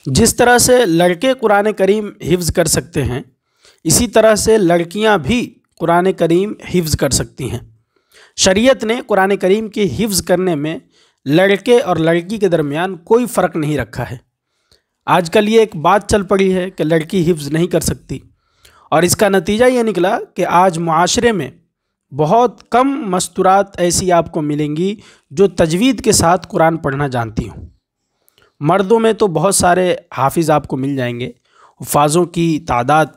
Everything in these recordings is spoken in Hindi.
जिस तरह से लड़के कुरान करीम हिफ्ज़ कर सकते हैं, इसी तरह से लड़कियां भी कुरान करीम हिफ्ज़ कर सकती हैं। शरीयत ने कुरान करीम के हिफ्ज़ करने में लड़के और लड़की के दरमियान कोई फ़र्क नहीं रखा है। आजकल ये एक बात चल पड़ी है कि लड़की हिफ्ज़ नहीं कर सकती, और इसका नतीजा ये निकला कि आज मुआशरे में बहुत कम मस्तूरात ऐसी आपको मिलेंगी जो तजवीद के साथ कुरान पढ़ना जानती हों। मर्दों में तो बहुत सारे हाफिज़ आपको मिल जाएंगे, हुफ़ाज़ों की तादाद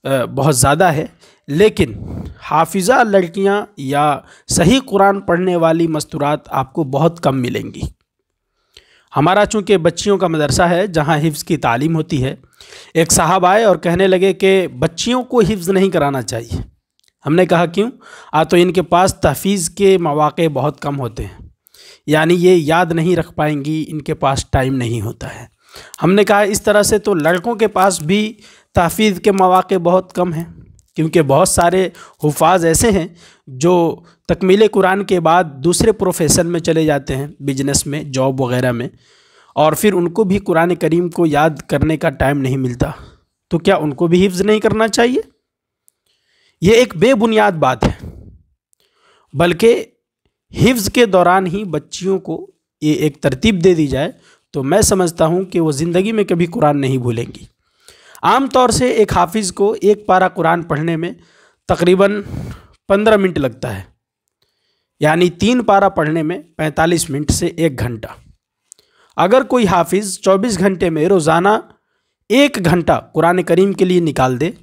बहुत ज़्यादा है, लेकिन हाफिज़ा लड़कियां या सही कुरान पढ़ने वाली मस्तूरात आपको बहुत कम मिलेंगी। हमारा चूँकि बच्चियों का मदरसा है जहाँ हिफ्ज़ की तालीम होती है, एक साहब आए और कहने लगे कि बच्चियों को हिफ्ज़ नहीं कराना चाहिए। हमने कहा क्यों? तो इनके पास तहफ़ीज़ के मौक़े बहुत कम होते हैं, यानी ये याद नहीं रख पाएंगी, इनके पास टाइम नहीं होता है। हमने कहा इस तरह से तो लड़कों के पास भी तहफ़ीज़ के मौक़े बहुत कम हैं, क्योंकि बहुत सारे हुफ़ाज़ ऐसे हैं जो तकमील कुरान के बाद दूसरे प्रोफेशन में चले जाते हैं, बिजनेस में, जॉब वग़ैरह में, और फिर उनको भी कुरान करीम को याद करने का टाइम नहीं मिलता। तो क्या उनको भी हिफ्ज़ नहीं करना चाहिए? ये एक बेबुनियाद बात है। बल्कि हिफ्ज़ के दौरान ही बच्चियों को ये एक तरतीब दे दी जाए तो मैं समझता हूँ कि वो ज़िंदगी में कभी कुरान नहीं भूलेंगी। आम तौर से एक हाफिज़ को एक पारा कुरान पढ़ने में तकरीबन 15 मिनट लगता है, यानी 3 पारा पढ़ने में 45 मिनट से 1 घंटा। अगर कोई हाफिज़ 24 घंटे में रोज़ाना 1 घंटा कुरान करीम के लिए निकाल दे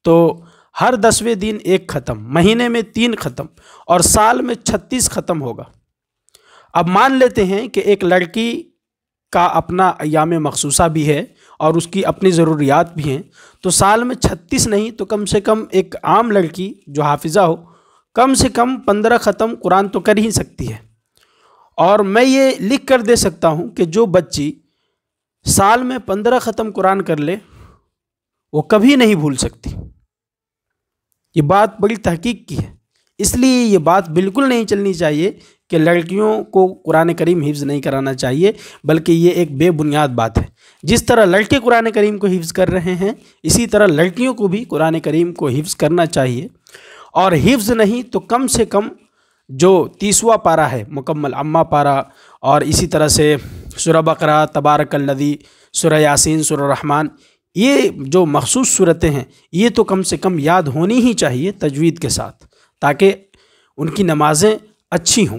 तो हर 10वें दिन 1 ख़त्म, महीने में 3 ख़त्म और साल में 36 ख़त्म होगा। अब मान लेते हैं कि एक लड़की का अपना अय्याम मखसूसा भी है और उसकी अपनी ज़रूरियात भी हैं, तो साल में 36 नहीं तो कम से कम एक आम लड़की जो हाफिज़ा हो कम से कम 15 ख़त्म कुरान तो कर ही सकती है। और मैं ये लिख कर दे सकता हूँ कि जो बच्ची साल में 15 ख़त्म कुरान कर ले वो कभी नहीं भूल सकती। ये बात बड़ी तहकीक की है, इसलिए ये बात बिल्कुल नहीं चलनी चाहिए कि लड़कियों को कुरान करीम हिफ्ज़ नहीं कराना चाहिए, बल्कि ये एक बेबुनियाद बात है। जिस तरह लड़के कुरान करीम को हिफ्ज़ कर रहे हैं, इसी तरह लड़कियों को भी कुरान करीम को हिफ्ज़ करना चाहिए। और हिफ्ज़ नहीं तो कम से कम जो 30वां पारा है मुकम्मल अम्मा पारा, और इसी तरह से सूरह बकरा, तबारकल्लज़ी, सूरह यासीन, सूरह रहमान, ये जो मखसूस सूरतें हैं ये तो कम से कम याद होनी ही चाहिए तजवीद के साथ, ताकि उनकी नमाज़ें अच्छी हों।